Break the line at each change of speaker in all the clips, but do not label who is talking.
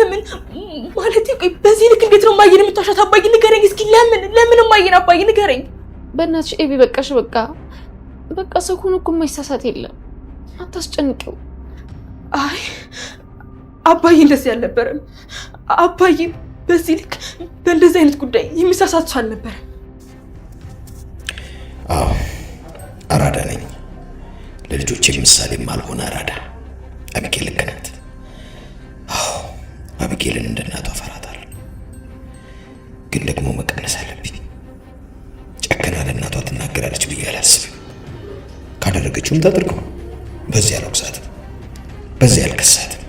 ለምን ማለት ቆይ በዚህ ልክ እንዴት ነው ማየን የምታሻት? አባዬ ንገረኝ እስኪ ለምን ማየን አባዬ ንገረኝ።
በእናትሽ ኤቢ በቃሽ በቃ ሰው ሆኖ እኮ የማይሳሳት የለም አታስጨንቂው።
አይ አባዬ እንደዚህ አልነበረም። አባዬ በዚህ ልክ በእንደዚህ አይነት ጉዳይ የሚሳሳት ሰው አልነበረም።
አዎ አራዳ ነኝ። ለልጆቼ ምሳሌ ማልሆነ አራዳ። አቢጌል ልክ ናት። አዎ አቢጌልን እንደ እናቷ ፈራታለሁ። ግን ደግሞ መቀነስ አለብኝ። ጨከና ለእናቷ ትናገራለች ብዬ አላስብም። ካደረገችውም ታድርገው። በዚህ አልወቅሳትም፣ በዚህ አልከሳትም።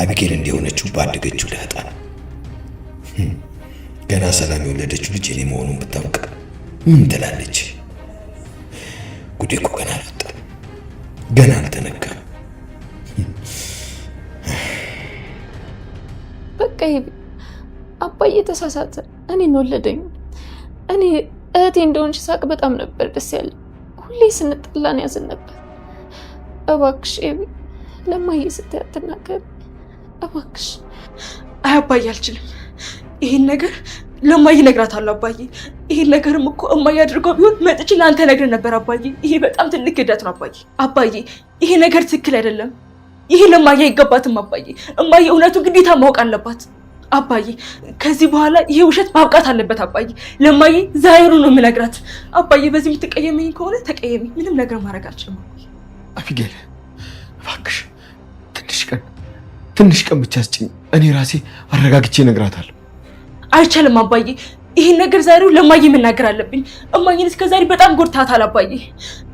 አቢጌል እንዲሆነችው ባደገችው ዳጣ ገና ሰላም የወለደችው ልጅ እኔ መሆኑን ብታውቅ ምን ትላለች? ጉዴ እኮ ገና አልወጣም፣ ገና አልተነካም።
በቃ ኤቢ አባዬ ተሳሳተ። እኔን ወለደኝ። እኔ እህቴ እንደሆንሽ ሳቅ በጣም ነበር ደስ ያለ። ሁሌ ስንጣላን ያዝን ነበር። እባክሽ ኤቢ ለማዬ ስትይ አትናገሪ እባክሽ።
አይ አባዬ አልችልም። ይሄን ነገር ለማዬ እነግራታለሁ አባዬ። ይሄን ነገርም እኮ እማዬ አድርገው ቢሆን መጥቼ ለአንተ ነግሬህ ነበር አባዬ። ይሄ በጣም ትልቅ ክህደት ነው አባዬ። አባዬ ይሄ ነገር ትክክል አይደለም። ይሄ ለማዬ አይገባትም አባዬ። እማዬ እውነቱ ግዴታ ማወቅ አለባት አባዬ። ከዚህ በኋላ ይሄ ውሸት ማብቃት አለበት አባዬ። ለማዬ ዛሬኑ ነው የምነግራት አባዬ። በዚህ የምትቀየመኝ ከሆነ ተቀየሚ፣ ምንም ነገር ማድረግ አልችልም አባዬ።
አቢጌል እባክሽ ትንሽ ቀን ብቻ ስጭኝ። እኔ ራሴ አረጋግቼ እነግራታለሁ።
አይቻልም አባዬ። ይሄን ነገር ዛሬው ለማዬ መናገር አለብኝ። እማዬን እስከዛሬ በጣም ጎድታታል አባዬ።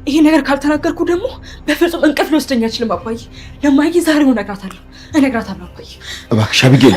ይሄ ነገር ካልተናገርኩ ደግሞ በፍጹም እንቅልፍ ሊወስደኝ አይችልም አባዬ። ለማዬ ዛሬው እነግራታለሁ አባዬ።
እባክሽ አቢጌል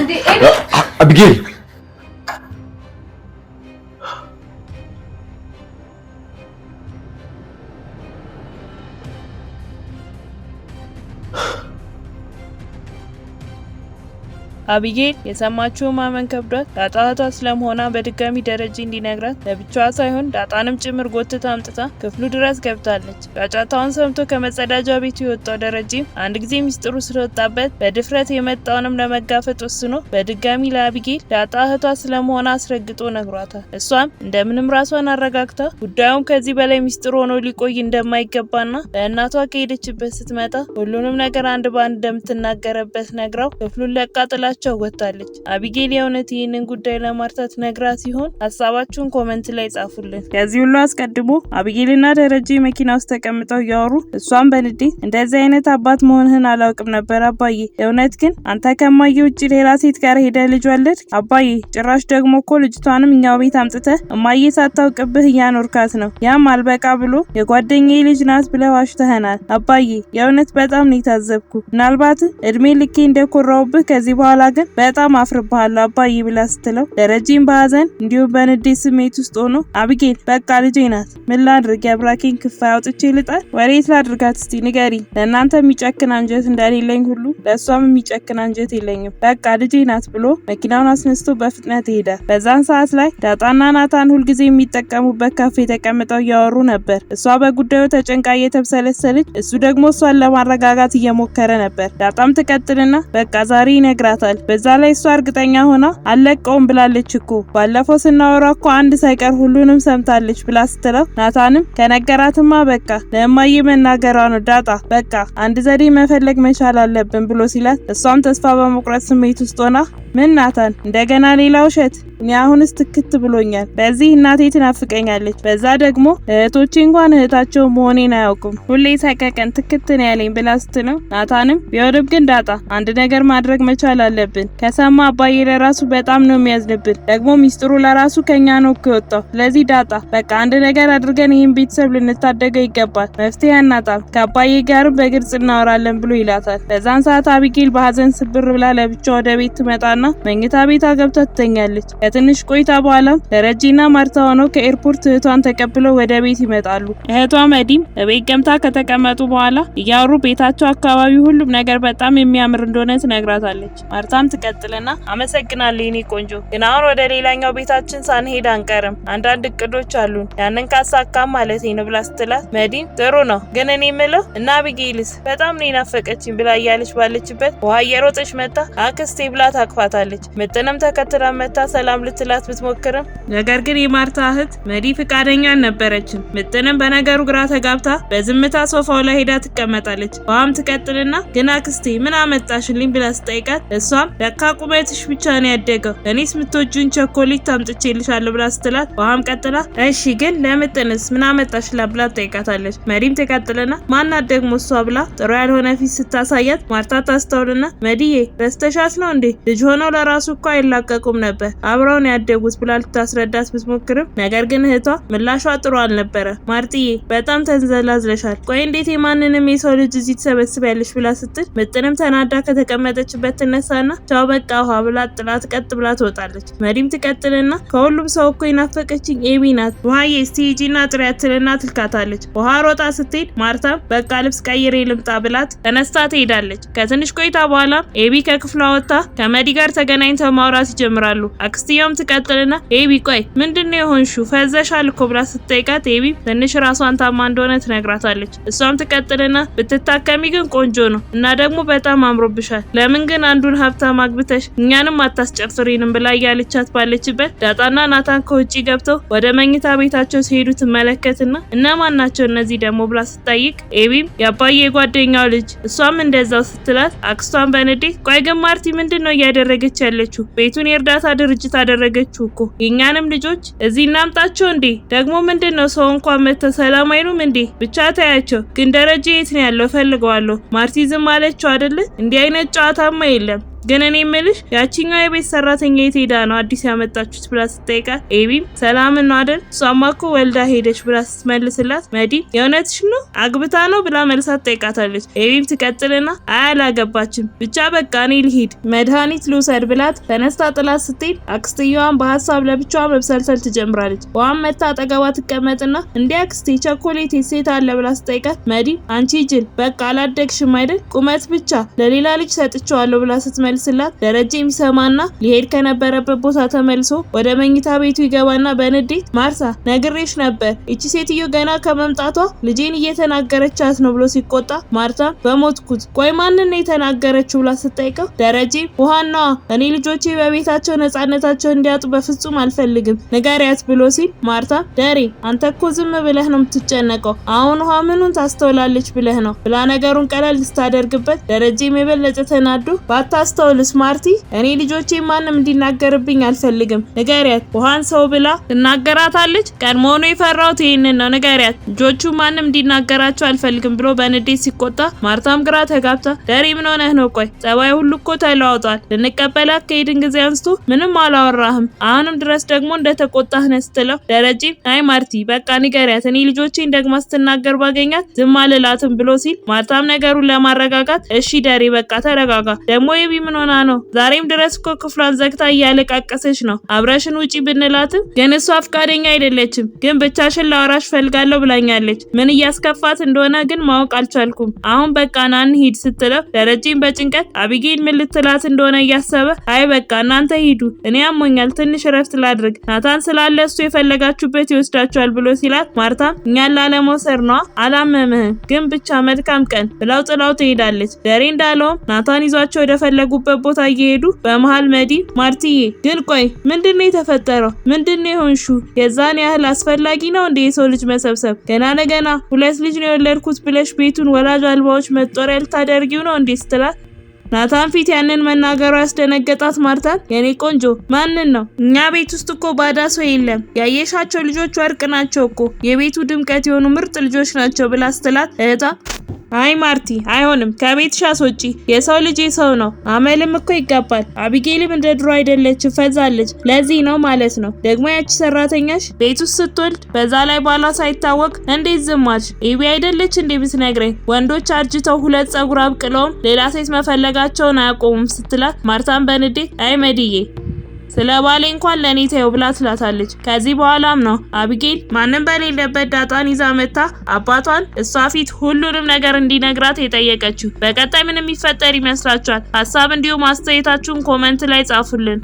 አቢጌል የሰማችው ማመን ከብዷት ዳጣ እህቷ ስለመሆኗ በድጋሚ ደረጀ እንዲነግራት ለብቻዋ ሳይሆን ዳጣንም ጭምር ጎትታ አምጥታ ክፍሉ ድረስ ገብታለች። ጫጫታውን ሰምቶ ከመጸዳጃ ቤቱ የወጣው ደረጀም አንድ ጊዜ ሚስጥሩ ስለወጣበት በድፍረት የመጣውንም ለመጋፈጥ ወስኖ በድጋሚ ለአቢጌል ዳጣ እህቷ ስለመሆኗ አስረግጦ ነግሯታል። እሷም እንደምንም ራሷን አረጋግታ ጉዳዩም ከዚህ በላይ ሚስጥር ሆኖ ሊቆይ እንደማይገባና ለእናቷ ከሄደችበት ስትመጣ ሁሉንም ነገር አንድ በአንድ እንደምትናገረበት ነግራው ክፍሉን ለቃ ጥላ ወጣለች። አቢጌል የእውነት ይህንን ጉዳይ ለማርታት ነግራ ሲሆን ሀሳባችሁን ኮሜንት ላይ ጻፉልን። ከዚህ ሁሉ አስቀድሞ አቢጌልና ደረጀ መኪና ውስጥ ተቀምጠው እያወሩ እሷም በንዴት እንደዚህ አይነት አባት መሆንህን አላውቅም ነበር አባዬ። እውነት ግን አንተ ከማዬ ውጭ ሌላ ሴት ጋር ሄደ ልጅ ወለድ አባዬ። ጭራሽ ደግሞ እኮ ልጅቷንም እኛው ቤት አምጥተህ እማዬ ሳታውቅብህ እያኖርካት ነው። ያም አልበቃ ብሎ የጓደኛዬ ልጅ ናት ብለህ ዋሽተኸናል አባዬ። የእውነት በጣም ነው የታዘብኩ። ምናልባት እድሜ ልኬ እንደኮራውብህ ከዚህ በኋላ ግን በጣም አፍርብሃለሁ አባዬ ብላ ስትለው ደረጀም በሀዘን እንዲሁም በንዴት ስሜት ውስጥ ሆኖ አቢጌል በቃ ልጄ ናት፣ ምን ላድርግ? የአብራኬን ክፋይ አውጥቼ ልጣል? ወዴት ላድርጋት እስቲ ንገሪ። ለእናንተ የሚጨክን አንጀት እንደሌለኝ ሁሉ ለእሷም የሚጨክን አንጀት የለኝም። በቃ ልጄ ናት ብሎ መኪናውን አስነስቶ በፍጥነት ይሄዳል። በዛን ሰዓት ላይ ዳጣና ናታን ሁልጊዜ የሚጠቀሙበት ካፌ ተቀምጠው እያወሩ ነበር። እሷ በጉዳዩ ተጨንቃ እየተብሰለሰለች፣ እሱ ደግሞ እሷን ለማረጋጋት እየሞከረ ነበር። ዳጣም ትቀጥልና በቃ ዛሬ ይነግራታል። በዛ ላይ እሷ እርግጠኛ ሆና አለቀውም ብላለች እኮ ባለፈው ስናወራ እኮ አንድ ሳይቀር ሁሉንም ሰምታለች ብላ ስትለው ናታንም ከነገራትማ በቃ ለማዬ መናገሯ ነው ዳጣ፣ በቃ አንድ ዘዴ መፈለግ መቻል አለብን ብሎ ሲላት እሷም ተስፋ በመቁረጥ ስሜት ውስጥ ሆና ምን ናታን እንደገና ሌላ ውሸት? እኔ አሁንስ ትክት ብሎኛል። በዚህ እናቴ ትናፍቀኛለች፣ በዛ ደግሞ እህቶቼ እንኳን እህታቸው መሆኔን አያውቁም። ሁሌ ሰቀቀን ትክት ነው ያለኝ ብላ ስትለው ናታንም ቢሆንም ግን ዳጣ አንድ ነገር ማድረግ መቻል አለብን። ከሰማ አባዬ ለራሱ በጣም ነው የሚያዝንብን። ደግሞ ሚስጥሩ ለራሱ ከኛ ነው የወጣው። ስለዚህ ዳጣ በቃ አንድ ነገር አድርገን ይህን ቤተሰብ ልንታደገው ይገባል። መፍትሄ አናጣም። ከአባዬ ጋርም በግልጽ እናወራለን ብሎ ይላታል። በዛን ሰዓት አቢጌል በሀዘን ስብር ብላ ለብቻ ወደ ቤት ትመጣና ትመጣና መኝታ ቤቷ ገብታ ትተኛለች። ከትንሽ ቆይታ በኋላም ደረጀና ማርታ ሆነው ከኤርፖርት እህቷን ተቀብለው ወደ ቤት ይመጣሉ። እህቷ መዲም በቤት ገብታ ከተቀመጡ በኋላ እያወሩ ቤታቸው አካባቢ ሁሉም ነገር በጣም የሚያምር እንደሆነ ትነግራታለች። ማርታም ትቀጥልና አመሰግናለሁ የኔ ቆንጆ፣ ግን አሁን ወደ ሌላኛው ቤታችን ሳንሄድ አንቀርም። አንዳንድ እቅዶች አሉን፣ ያንን ካሳካም ማለት ነው ብላ ስትላት መዲም ጥሩ ነው፣ ግን እኔ የምለው እና አቢጌልስ በጣም ነው ናፈቀችኝ ብላ እያለች ባለችበት ውሃ እየሮጠች መጣ አክስቴ ብላ ታቅፋታለች። ምጥንም ተከትላ መጣ ሰላም ልትላት ብትሞክርም ነገር ግን የማርታ እህት መዲ ፍቃደኛ አልነበረችም። ምጥንም በነገሩ ግራ ተጋብታ በዝምታ ሶፋው ላይ ሄዳ ትቀመጣለች። ውሃም ትቀጥልና ግን አክስቴ ምን አመጣሽልኝ ብላ ስጠይቃት እሷም ለካ ቁመትሽ ብቻ ነው ያደገው፣ እኔስ ምትወጂውን ቸኮሌት ታምጥቼልሻለሁ ብላ ስትላት ውሃም ቀጥላ እሺ ግን ለምጥንስ ምን አመጣሽላት ብላ ትጠይቃታለች። መዲም ትቀጥልና ማናት ደግሞ እሷ ብላ ጥሩ ያልሆነ ፊት ስታሳያት ማርታ ታስተውልና መዲዬ ረስተሻት ነው እንዴ? ልጅ ሆነው ለራሱ እኮ አይላቀቁም ነበር አብረውን ያደጉት ብላ ልታስረዳት ብትሞክርም ነገር ግን እህቷ ምላሿ ጥሩ አልነበረ። ማርትዬ በጣም ተንዘላዝለሻል፣ ቆይ እንዴት የማንንም የሰው ልጅ እዚህ ትሰበስቢያለሽ ብላ ስትል ምጥንም ተናዳ ከተቀመጠችበት ትነሳና ቻው በቃ ውሃ ብላ ጥላት ቀጥ ብላ ትወጣለች። መዲም ትቀጥልና ከሁሉም ሰው እኮ የናፈቀችኝ ኤቢ ናት፣ ውሃዬ እስቲ ሂጂና ጥሪያት ትልና ትልካታለች። ውሃ ሮጣ ስትሄድ ማርታም በቃ ልብስ ቀይሬ ልምጣ ብላት ተነስታ ትሄዳለች። ከትንሽ ቆይታ በኋላ ኤቢ ከክፍሏ ወጥታ ከመዲ ጋር ተገናኝተው ማውራት ይጀምራሉ። አክስቲያም ትቀጥልና ኤቢ ቆይ ምንድነው የሆንሽው ፈዘሻል እኮ ብላ ስትጠይቃት ኤቢ ትንሽ ራሷን ታማ እንደሆነ ትነግራታለች። እሷም ትቀጥልና ብትታከሚ ግን ቆንጆ ነው እና ደግሞ በጣም አምሮብሻል፣ ለምን ግን አንዱን ሀብታም አግብተሽ እኛንም አታስጨፍሪንም ብላ እያለቻት ባለችበት ዳጣና ናታን ከውጪ ገብተው ወደ መኝታ ቤታቸው ሲሄዱ ትመለከትና እነማን ናቸው እነዚህ ደግሞ ብላ ስትጠይቅ ኤቢም የአባዬ ጓደኛው ልጅ እሷም እንደዛው ስትላት አክስቷን በንዴት ቆይ ግን ማርቲ ምንድነው እያደረገች ያለችው? ቤቱን የእርዳታ ድርጅት አደረገችው እኮ የኛንም ልጆች እዚህ እናምጣቸው እንዴ? ደግሞ ምንድነው ሰው እንኳን መተው ሰላም አይሉም እንዴ? ብቻ ታያቸው። ግን ደረጀ የት ነው ያለው? ፈልገዋለሁ። ማርቲ ዝም አለችው አይደለ? እንዲህ አይነት ጨዋታማ የለም። ግን እኔ ምልሽ ያቺኛው የቤት ሰራተኛ የት ሄዳ ነው አዲስ ያመጣችሁት ብላ ስትጠይቃት ኤቢም ሰላም ነው አይደል እሷማ እኮ ወልዳ ሄደች ብላ ስትመልስላት መዲ የእውነትሽ ነው አግብታ ነው ብላ መልሳ ትጠይቃታለች። ኤቢም ትቀጥልና አያላገባችም ብቻ በቃ እኔ ልሂድ መድኃኒት ልውሰድ ብላት ተነስታ ጥላት ስትሄድ አክስትየዋን በሀሳብ ለብቻዋ መብሰልሰል ትጀምራለች። ዋም መታ አጠገቧ ትቀመጥና እንዴ አክስቴ ቸኮሌት ሴት አለ ብላ ስትጠይቃት መዲ አንቺ ጅል በቃ አላደግሽም አይደል ቁመት ብቻ ለሌላ ልጅ ሰጥቼዋለሁ ብላ ስትመልስላት ደረጀ የሚሰማና ሊሄድ ከነበረበት ቦታ ተመልሶ ወደ መኝታ ቤቱ ይገባና በንዴት ማርታ ነግሬሽ ነበር እቺ ሴትዮ ገና ከመምጣቷ ልጄን እየተናገረቻት ነው ብሎ ሲቆጣ ማርታ በሞትኩት ቆይ ማንን ነው የተናገረችው ብላ ስትጠይቀው ደረጀ ውሃናዋ እኔ ልጆቼ በቤታቸው ነጻነታቸው እንዲያጡ በፍጹም አልፈልግም ንገሪያት ብሎ ሲል ማርታ ደሬ አንተ እኮ ዝም ብለህ ነው የምትጨነቀው አሁን ውሃ ምኑን ታስተውላለች ብለህ ነው ብላ ነገሩን ቀለል ስታደርግበት ደረጀም የበለጠ ተናዶ ባታስተውልስ ማርቲ እኔ ልጆቼ ማንም እንዲናገርብኝ አልፈልግም ንገሪያት ውሃን ሰው ብላ ትናገራታለች ቀድሞ ነው የፈራሁት ይሄንን ነው ንገሪያት ልጆቹ ማንም እንዲናገራቸው አልፈልግም ብሎ በንዴት ሲቆጣ ማርታም ግራ ተጋብታ ደሬ ምን ሆነህ ነው ቆይ ጸባይ ሁሉ እኮ ተለዋውጧል ልንቀበላት ከሄድን ጊዜ አንስቶ ምንም አላወራህም አሁንም ድረስ ደግሞ እንደተቆጣህ ነህ ስትለው ደረጀ አይ ማርቲ በቃ ንገሪያት እኔ ልጆቼን ደግማ ስትናገር ባገኛት ዝም አልላትም ብሎ ሲል ማርታም ነገሩን ለማረጋጋት እሺ ደሬ በቃ ተረጋጋ ደግሞ ኤቢ ምን ሆና ነው ዛሬም ድረስ እኮ ክፍሏን ዘግታ እያለቃቀሰች ነው አብረሽን ውጪ ብንላትም ግን እሷ ፍቃደኛ አይደለችም ግን ብቻሽን ላወራሽ ፈልጋለሁ ብላኛለች ምን እያስከፋት እንደሆነ ግን ማወቅ አልቻልኩም አሁን በቃ ና እንሂድ ስትለው ደረጀም በጭንቀት አቢጌል ምን ልትላት እንደሆነ እያሰበ አይ በቃ እናንተ ሂዱ እኔ አሞኛል ትንሽ ረፍት ላድርግ ናታን ስላለ እሱ የፈለጋችሁበት ይወስዳችኋል ብሎ ሲላት ማርታም እኛን ላለመውሰድ ነው አላመምህም ግን ብቻ መልካም ቀን ብላው ጥላው ትሄዳለች። ደሬ እንዳለውም ናታን ይዟቸው ወደ ፈለጉበት ቦታ እየሄዱ በመሃል መዲ ማርቲዬ ግን ቆይ ምንድነው የተፈጠረው ምንድነው የሆንሽው የዛን ያህል አስፈላጊ ነው እንዴ የሰው ልጅ መሰብሰብ ገና ለገና ሁለት ልጅ ነው የወለድኩት ብለሽ ቤቱን ወላጅ አልባዎች መጦሪያ ልታደርጊው ነው እንዴ ስትላት ናታን ፊት ያንን መናገሩ ያስደነገጣት ማርታን የኔ ቆንጆ ማንን ነው እኛ ቤት ውስጥ እኮ ባዳ ሰው የለም ያየሻቸው ልጆች ወርቅ ናቸው እኮ የቤቱ ድምቀት የሆኑ ምርጥ ልጆች ናቸው ብላ ስትላት እህቷ አይ ማርቲ አይሆንም፣ ከቤትሽ አስወጪ። የሰው ልጅ የሰው ነው፣ አመልም እኮ ይጋባል። አቢጌልም እንደ ድሮ አይደለች፣ ፈዛለች። ለዚህ ነው ማለት ነው። ደግሞ ያቺ ሰራተኛሽ ቤት ውስጥ ስትወልድ፣ በዛ ላይ ባሏ ሳይታወቅ እንዴት ዝም አልሽ? ኢቢ አይደለች እንዴ ብትነግረኝ? ወንዶች አርጅተው 2 ፀጉር አብቅለውም ሌላ ሴት መፈለጋቸውን አያቆሙም ስትላት፣ ማርታን በንዴት አይ መድዬ ስለ ባሌ እንኳን ለኔ ተይው ብላ ትላታለች። ከዚህ በኋላም ነው አቢጌል ማንም በሌለበት ዳጣን ይዛ መታ አባቷን እሷ ፊት ሁሉንም ነገር እንዲነግራት የጠየቀችው። በቀጣይ ምን የሚፈጠር ይመስላችኋል? ሀሳብ እንዲሁም አስተያየታችሁን ኮመንት ላይ ጻፉልን።